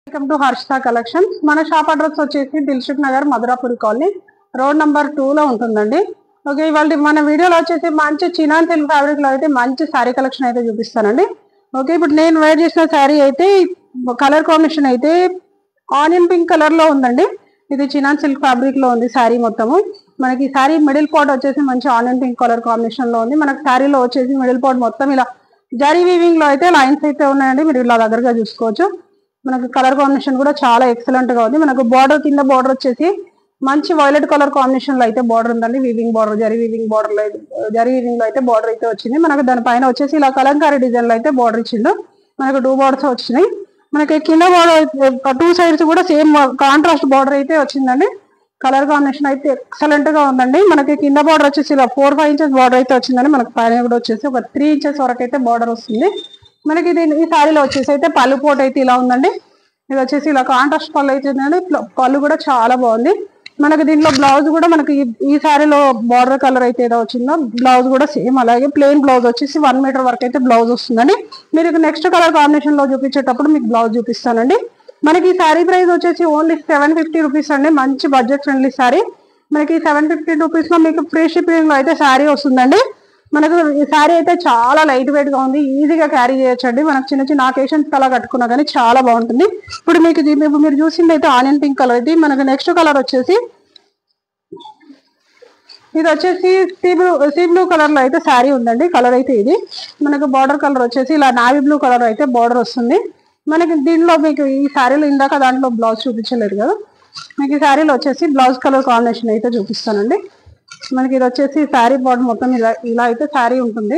Welcome to Harshita collections. మన shop address వచ్చేసి Dilsukh Nagar Madhurapuri colony road number 2 లో ఉంటుందండి. ఓకే, ఇవాళ మన వీడియోలో వచ్చేసి మంచి చినాన్ సిల్క్ ఫ్యాబ్రిక్ లో అయితే మంచి శారీ కలెక్షన్ అయితే చూపిస్తానండి. ఓకే, ఇప్పుడు నేను వేర్ చేసిన శారీ అయితే కలర్ కాంబినేషన్ అయితే ఆనియన్ పింక్ కలర్ లో ఉందండి. ఇది చినాన్ సిల్క్ ఫ్యాబ్రిక్ లో ఉంది శారీ మొత్తము. మనకి శారీ మిడిల్ పార్ట్ వచ్చేసి మంచి ఆనియన్ పింక్ కలర్ కాంబినేషన్ లో ఉంది. మనకి శారీలో వచ్చేసి మిడిల్ పార్ట్ మొత్తం ఇలా జరీ వీవింగ్ లో అయితే లైన్స్ అయితే ఉన్నాయండి. మీరు ఇలా దగ్గరగా చూసుకోవచ్చు. మనకు కలర్ కాంబినేషన్ కూడా చాలా ఎక్సలెంట్ గా ఉంది. మనకు బార్డర్ కింద బార్డర్ వచ్చేసి మంచి వైలెట్ కలర్ కాంబినేషన్ లో అయితే బార్డర్ ఉందండి. Weaving border, zari weaving border లో జరీ వీవింగ్ లో అయితే బార్డర్ అయితే వచ్చింది. మనకు దానిపైన వచ్చేసి ఇలా కలంకారీ డిజైన్ లో అయితే బార్డర్ ఇచ్చిండు. మనకు 2 బార్డర్స్ వచ్చినాయి. మనకి కింద బార్డర్ 2 సైడ్స్ కూడా సేమ్ కాంట్రాస్ట్ బార్డర్ అయితే వచ్చిందండి. కలర్ కాంబినేషన్ అయితే ఎక్సలెంట్ గా ఉందండి. మనకి కింద బార్డర్ వచ్చేసి ఇలా 4-5 ఇంచెస్ బార్డర్ అయితే వచ్చిందండి. మనకి పైన కూడా వచ్చేసి ఒక 3 ఇంచెస్ వరకు అయితే బార్డర్ వస్తుంది. మనకి ఈ శారీలో వచ్చేసి అయితే పళ్ళు పోటు అయితే ఇలా ఉందండి. ఇది వచ్చేసి ఇలా కాంట్రాస్ట్ పళ్ళు అయితే ఉందండి. పళ్ళు కూడా చాలా బాగుంది. మనకి దీంట్లో బ్లౌజ్ కూడా మనకి ఈ శారీలో బార్డర్ కలర్ అయితే ఏదో వచ్చిందో బ్లౌజ్ కూడా సేమ్ అలాగే ప్లెయిన్ బ్లౌజ్ వచ్చేసి 1 మీటర్ వరకు అయితే బ్లౌజ్ వస్తుందండి. మీరు నెక్స్ట్ కలర్ కాంబినేషన్ లో చూపించేటప్పుడు మీకు బ్లౌజ్ చూపిస్తానండి. మనకి ఈ శారీ ప్రైస్ వచ్చేసి ఓన్లీ 750 రూపీస్ అండి. మంచి బడ్జెట్ ఫ్రెండ్లీ శారీ. మనకి 750 రూపీస్ లో మీకు ఫ్రీ షిప్పింగ్ లో అయితే శారీ వస్తుందండి. మనకు ఈ శారీ అయితే చాలా లైట్ వెయిట్ గా ఉంది. ఈజీగా క్యారీ చేయొచ్చండి. మనకు చిన్న చిన్న అకేషన్స్ అలా కట్టుకున్నా కానీ చాలా బాగుంటుంది. ఇప్పుడు మీకు మీరు చూసింది అయితే ఆనియన్ పింక్ కలర్ ఇది. మనకు నెక్స్ట్ కలర్ వచ్చేసి ఇది వచ్చేసి సీ బ్లూ కలర్ లో అయితే శారీ ఉందండి. కలర్ అయితే ఇది మనకు బార్డర్ కలర్ వచ్చేసి ఇలా నావీ బ్లూ కలర్ అయితే బార్డర్ వస్తుంది. మనకి దీనిలో మీకు ఈ శారీలో ఇందాక దాంట్లో బ్లౌజ్ చూపించలేదు కదా, మీకు ఈ శారీలో వచ్చేసి బ్లౌజ్ కలర్ కాంబినేషన్ అయితే చూపిస్తానండి. మనకి ఇది వచ్చేసి శారీ పార్ట్ మొత్తం ఇలా అయితే శారీ ఉంటుంది.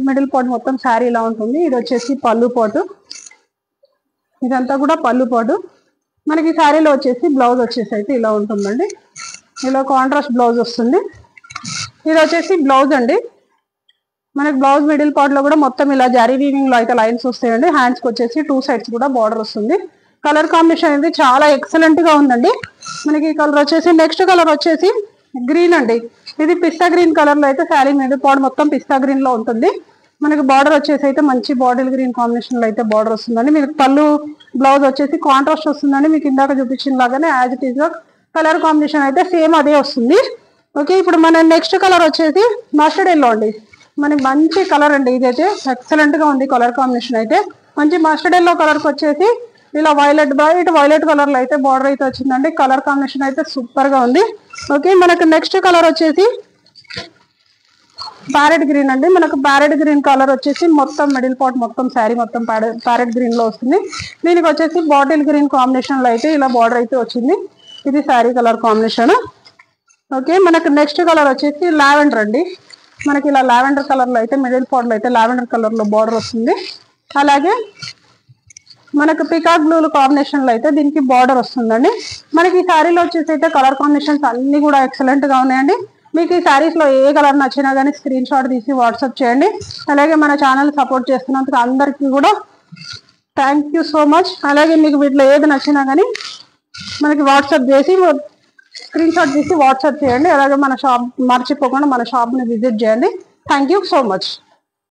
మిడిల్ పార్ట్ మొత్తం శారీ ఇలా ఉంటుంది. ఇది వచ్చేసి పళ్ళు పాటు, ఇదంతా కూడా పళ్ళు పాటు. మనకి శారీలో వచ్చేసి బ్లౌజ్ వచ్చేసి అయితే ఇలా ఉంటుందండి. ఇలా కాంట్రాస్ట్ బ్లౌజ్ వస్తుంది. ఇది వచ్చేసి బ్లౌజ్ అండి. మనకి బ్లౌజ్ మిడిల్ పార్ట్ లో కూడా మొత్తం ఇలా జరీ వీవింగ్ లో అయితే లైన్స్ వస్తాయండి. హ్యాండ్స్ కి వచ్చేసి 2 సైడ్స్ కూడా బార్డర్ వస్తుంది. కలర్ కాంబినేషన్ అనేది చాలా ఎక్సలెంట్ గా ఉందండి. మనకి ఈ కలర్ వచ్చేసి నెక్స్ట్ కలర్ వచ్చేసి గ్రీన్ అండి. ఇది పిస్తా గ్రీన్ కలర్ లో అయితే శారీ మిడిల్ పార్ట్ మొత్తం పిస్తా గ్రీన్ లో ఉంటుంది. మనకి బార్డర్ వచ్చేసి అయితే మంచి బాటిల్ గ్రీన్ కాంబినేషన్ లో అయితే బార్డర్ వస్తుందండి. మీకు పళ్ళు బ్లౌజ్ వచ్చేసి కాంట్రాస్ట్ వస్తుందండి. మీకు ఇందాక చూపించిన లాగానే యాజ్ ఇట్ ఈస్ గా కలర్ కాంబినేషన్ అయితే సేమ్ అదే వస్తుంది. ఓకే, ఇప్పుడు మన నెక్స్ట్ కలర్ వచ్చేసి మస్టర్డ్ ఎల్లో అండి. మనకి మంచి కలర్ అండి. ఇదైతే ఎక్సలెంట్ గా ఉంది. కలర్ కాంబినేషన్ అయితే మంచి మస్టర్డ్ ఎల్లో కలర్ కి వచ్చేసి ఇలా వైలెట్ కలర్ లో అయితే బార్డర్ అయితే వచ్చిందండి. కలర్ కాంబినేషన్ అయితే సూపర్ గా ఉంది. ఓకే, మనకు నెక్స్ట్ కలర్ వచ్చేసి ప్యారెట్ గ్రీన్ అండి. మనకు ప్యారెట్ గ్రీన్ కలర్ వచ్చేసి మొత్తం మిడిల్ పార్ట్ మొత్తం శారీ మొత్తం ప్యారెట్ గ్రీన్ లో వస్తుంది. దీనికి వచ్చేసి బాటిల్ గ్రీన్ కాంబినేషన్ లో అయితే ఇలా బార్డర్ అయితే వచ్చింది. ఇది శారీ కలర్ కాంబినేషన్. ఓకే, మనకు నెక్స్ట్ కలర్ వచ్చేసి లావెండర్ అండి. మనకి ఇలా లావెండర్ కలర్ లో అయితే మిడిల్ పార్ట్ లో అయితే లావెండర్ కలర్ లో బార్డర్ వస్తుంది. అలాగే మనకు పికాక్ బ్లూ కాంబినేషన్ లో అయితే దీనికి బార్డర్ వస్తుందండి. మనకి ఈ శారీలో వచ్చేసి అయితే కలర్ కాంబినేషన్స్ అన్ని కూడా ఎక్సలెంట్ గా ఉన్నాయండి. మీకు ఈ శారీస్ లో ఏ కలర్ నచ్చినా కానీ స్క్రీన్ షాట్ తీసి వాట్సాప్ చేయండి. అలాగే మన ఛానల్ సపోర్ట్ చేస్తున్నందుకు అందరికీ కూడా థ్యాంక్ యూ సో మచ్. అలాగే మీకు వీటిలో ఏది నచ్చినా కానీ మనకి వాట్సాప్ చేసి స్క్రీన్ షాట్ తీసి వాట్సాప్ చేయండి. అలాగే మన షాప్ మర్చిపోకుండా మన షాప్ ని విజిట్ చేయండి. Thank you so much.